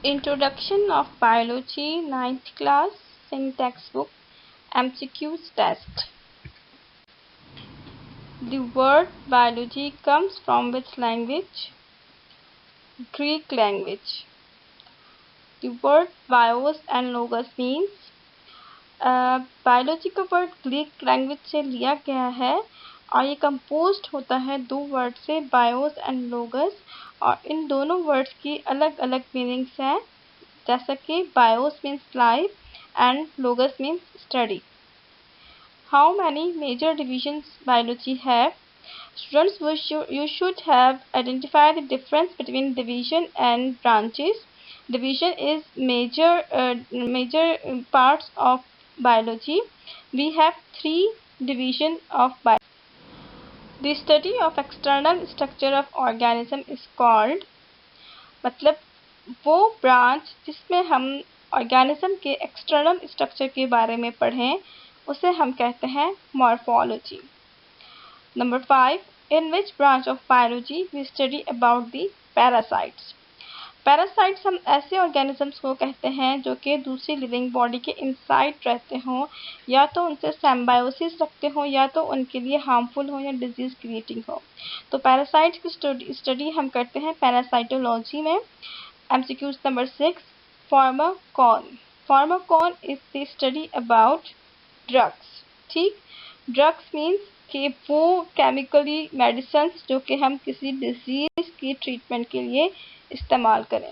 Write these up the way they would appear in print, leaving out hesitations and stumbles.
Introduction of Biology, ninth class, in textbook, MCQs test. The word biology comes from which language? Greek language. The word bios and logos means biology का word Greek language से लिया गया है और ये composed होता है दो वर्ड से, बायोस एंड लोगस, और इन दोनों वर्ड्स की अलग अलग मीनिंग्स हैं, जैसा कि BIOS means life and लोगस means study. How many major divisions biology have? Students, you should have identified the difference between division and branches. Division is major parts of biology. We have three divisions of biology. The study of external structure of organism is called, मतलब वो branch जिसमें हम organism के external structure के बारे में पढ़ें उसे हम कहते हैं morphology. Number 5. In which branch of biology we study about the parasites? Parasites हम ऐसे ऑर्गेनिजम्स को कहते हैं जो कि दूसरी लिविंग बॉडी के इनसाइड रहते हों, या तो उनसे सिम्बायोसिस रखते हों, या तो उनके लिए हार्मफुल हो या डिजीज क्रिएटिंग हो. तो पैरासाइट्स की स्टडी हम करते हैं पैरासाइटोलॉजी में. MCQs number 6. Pharmacon. Pharmacon is the study about drugs. ठीक, ड्रग्स मीन्स कि वो केमिकली मेडिसिन जो कि हम किसी डिजीज की ट्रीटमेंट के लिए इस्तेमाल करें.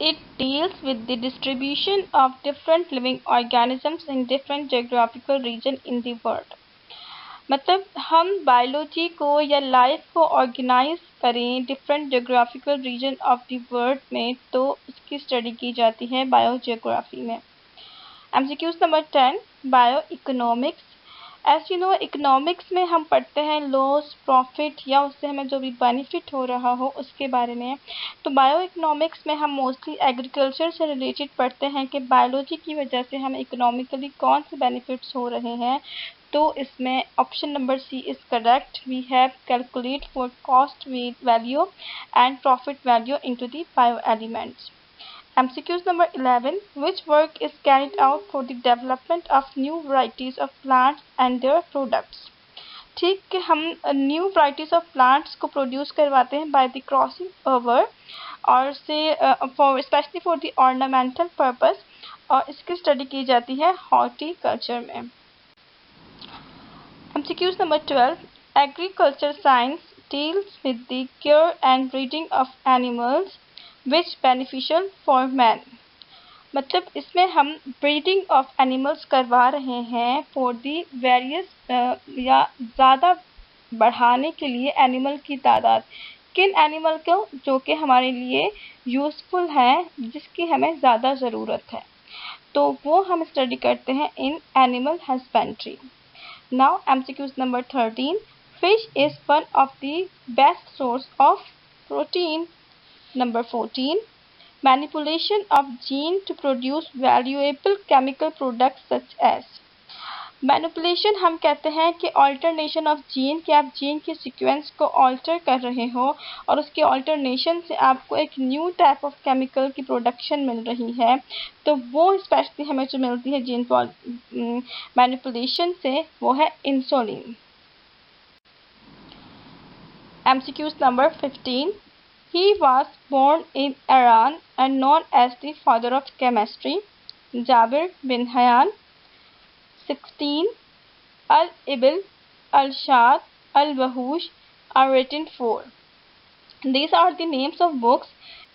It deals with the distribution of different living organisms in different geographical region in the world. मतलब हम बायोलॉजी को या लाइफ को ऑर्गेनाइज करें different geographical region of the world में, तो उसकी स्टडी की जाती है बायोजियोग्राफी में. MCQs number 10. Bio economics. As you know, economics में हम पढ़ते हैं लॉस, प्रॉफिट, या उससे हमें जो भी बेनिफिट हो रहा हो उसके बारे में. तो बायो इकोनॉमिक्स में हम मोस्टली एग्रीकल्चर से रिलेटेड पढ़ते हैं कि बायोलॉजी की वजह से हमें इकोनॉमिकली कौन से बेनिफिट्स हो रहे हैं. तो इसमें option number C is correct. We have calculate for cost value and profit value into the bio elements. MCQs number 11. Which work is carried out for the development of new varieties of plants and their products? ठीक कि हम new varieties of plants को produce करवाते हैं by the crossing over और से for especially for the ornamental purpose, और इसकी स्टडी की जाती है हॉर्टिकल्चर में. MCQs number 12. Agriculture science deals with the care and breeding of animals which beneficial for man. मतलब इसमें हम ब्रीडिंग ऑफ एनिमल्स करवा रहे हैं फॉर दी वेरियस या ज़्यादा बढ़ाने के लिए एनिमल की तादाद. किन एनिमल को? जो कि हमारे लिए यूज़फुल हैं, जिसकी हमें ज़्यादा ज़रूरत है, तो वो हम स्टडी करते हैं in animal husbandry. Now MCQs number 13. Fish is one of the best source of protein. Number 14. Manipulation of gene to produce valuable chemical products such as. Manipulation हम कहते हैं कि ऑल्टरनेशन ऑफ जीन, कि आप gene के sequence को alter कर रहे हो और उसके ऑल्टरनेशन से आपको एक न्यू टाइप ऑफ केमिकल की प्रोडक्शन मिल रही है. तो वो स्पेशली हमें जो मिलती है जीन मैनिपुलेशन से, वो है insulin. MCQs number 15. He was born in Iran and known as the father of chemistry. Jabir bin Hayyan. 16. Al-Ibil, Al-Shad, Al-Wahush are written for. These are the names of books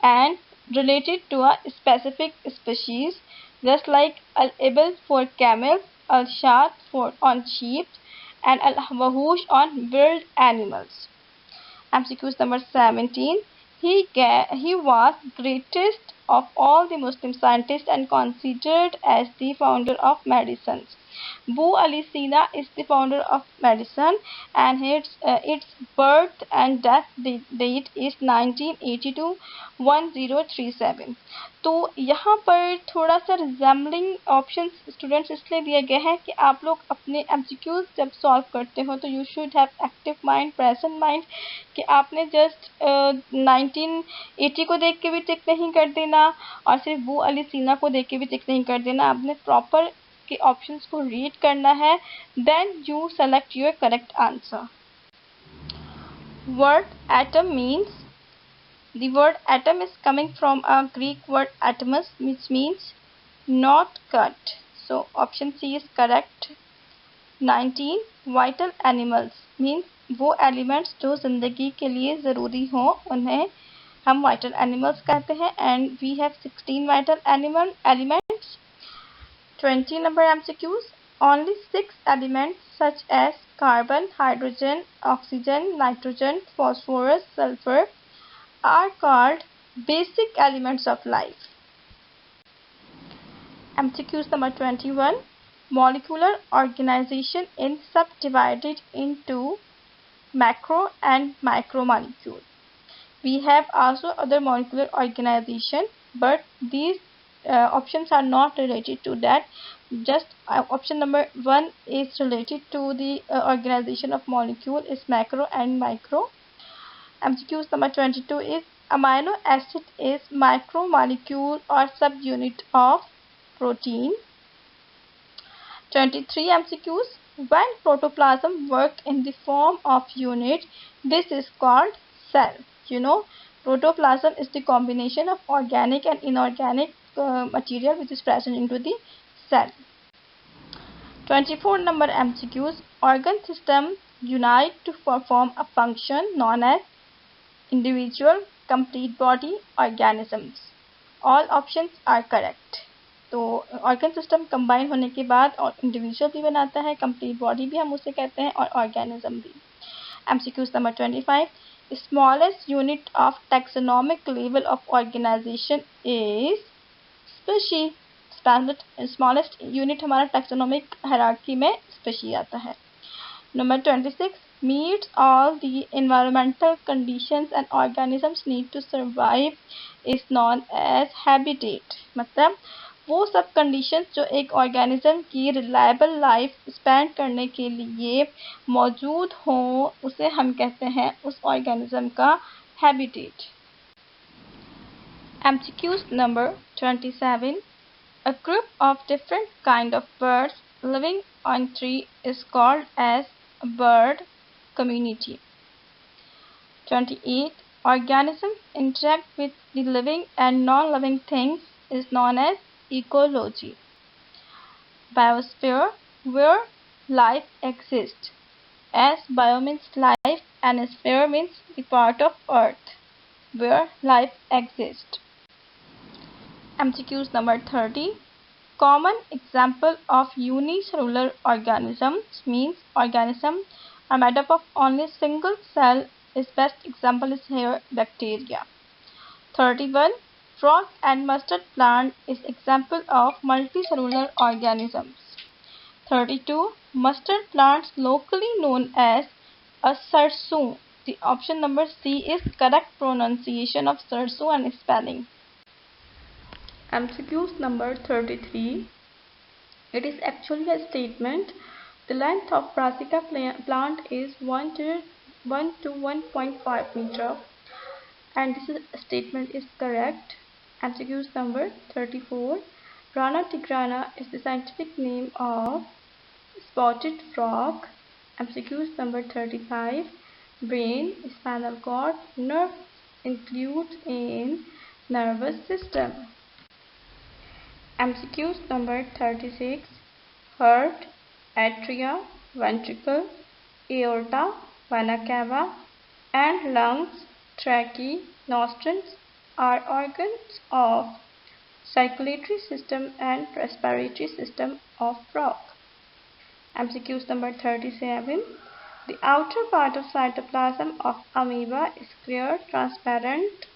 and related to a specific species, just like Al-Ibil for camels, Al-Shad for on sheep, and Al-Wahush on wild animals. MCQs number 17. He was greatest of all the Muslim scientists and considered as the founder of medicines. Boo Alicina is the founder of medicine and its birth and death date is 1982-1037। तो यहाँ पर थोड़ा सा resembling options students इसलिए दिए गए हैं कि आप लोग अपने एमसीक्यूज जब सॉल्व करते हो तो you should have active mind, present mind, कि आपने जस्ट 1980 को देख के भी टिक नहीं कर देना और सिर्फ बू अलीसीना को देख के भी टिक नहीं कर देना। आपने प्रॉपर के ऑप्शंस को रीड करना है, then you select your correct answer. Word atom means, the word atom is coming from a Greek word atomus, which means not cut. So option C is correct। 19 vital animals means वो elements जो जिंदगी के लिए ज़रूरी हो उन्हें हम vital animals कहते हैं and we have 16 vital elements। 20 number MCQs, only 6 elements such as carbon, hydrogen, oxygen, nitrogen, phosphorus, sulfur are called basic elements of life। MCQs number 21, molecular organization is subdivided into macro and micromolecule। We have also other molecular organization, but these options are not related to that। Just option number 1 is related to the organization of molecule is macro and micro। MCQs number 22 is amino acid is micromolecule or subunit of protein। 23 MCQs, when protoplasm work in the form of unit, this is called cell। You know, protoplasm is the combination of organic and inorganic material which is present into the cell। 24 number MCQs, organ system unite to perform a function known as individual, complete body, organisms। All options are correct। तो organ system combine होने के बाद और individual भी बनाता है, complete body भी हम उसे कहते हैं और ऑर्गेनिज्म भी। MCQs number 25, smallest unit of taxonomic level of organization is species. Smallest unit हमारा टैक्सोनॉमिक हायरार्की में स्पीशी आता है। Number 26, meets all the environmental conditions and organisms need to survive is known as habitat। मतलब वो सब conditions जो एक organism की रिलायबल लाइफ स्पेंड करने के लिए मौजूद हों उसे हम कहते हैं उस ऑर्गेनिज्म का habitat. MCQs number 27, a group of different kind of birds living on tree is called as a bird community। 28, organisms interact with the living and non-living things is known as ecology। Biosphere, where life exists, as bio means life and sphere means the part of earth where life exists। MCQs number 30, common example of unicellular organisms means organisms are made up of only single cell, its best example is here bacteria। 31, frog and mustard plant is example of multicellular organisms। 32, mustard plants locally known as a sarson। The option number C is correct pronunciation of sarson and spelling। MCQs number 33, it is actually a statement. The length of brassica plant is 1 to 1.5 meter and this statement is correct। MCQs number 34, Rana tigrana is the scientific name of spotted frog। MCQs number 35, brain, spinal cord, nerve includes in nervous system। MCQs number 36, heart, atria, ventricle, aorta, vena cava and lungs, tracheae, nostrils are organs of circulatory system and respiratory system of frog। MCQs number 37, the outer part of cytoplasm of amoeba is clear, transparent,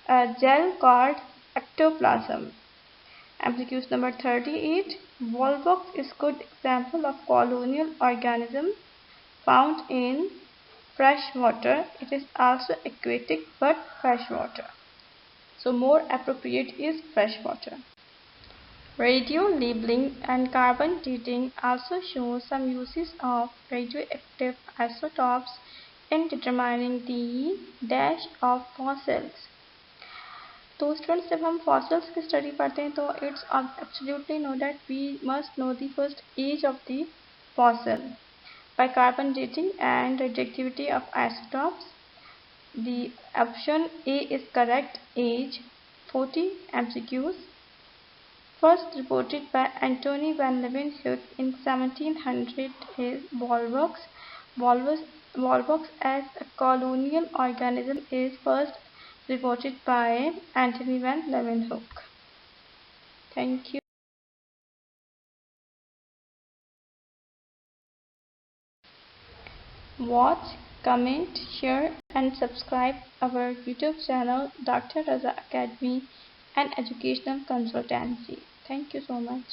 a gel called ectoplasm। MCQs number 38. Volvox is good example of colonial organism found in fresh water. It is also aquatic but freshwater. So more appropriate is freshwater. Radio labeling and carbon dating also show some uses of radioactive isotopes in determining the dash of fossils. तो students जब हम fossils की study पढ़ते हैं तो it's absolutely know that we must know the first age of the fossil by carbon dating and radioactivity of isotopes. The option A is correct. Age 40 MCQs. First reported by Antony van Leeuwenhoek in 1700 is Volvox. Volvox as a colonial organism is first reported by Antony van Leeuwenhoek. Thank you. Watch, comment, share and subscribe our YouTube channel Dr. Raza Academy and Educational Consultancy. Thank you so much.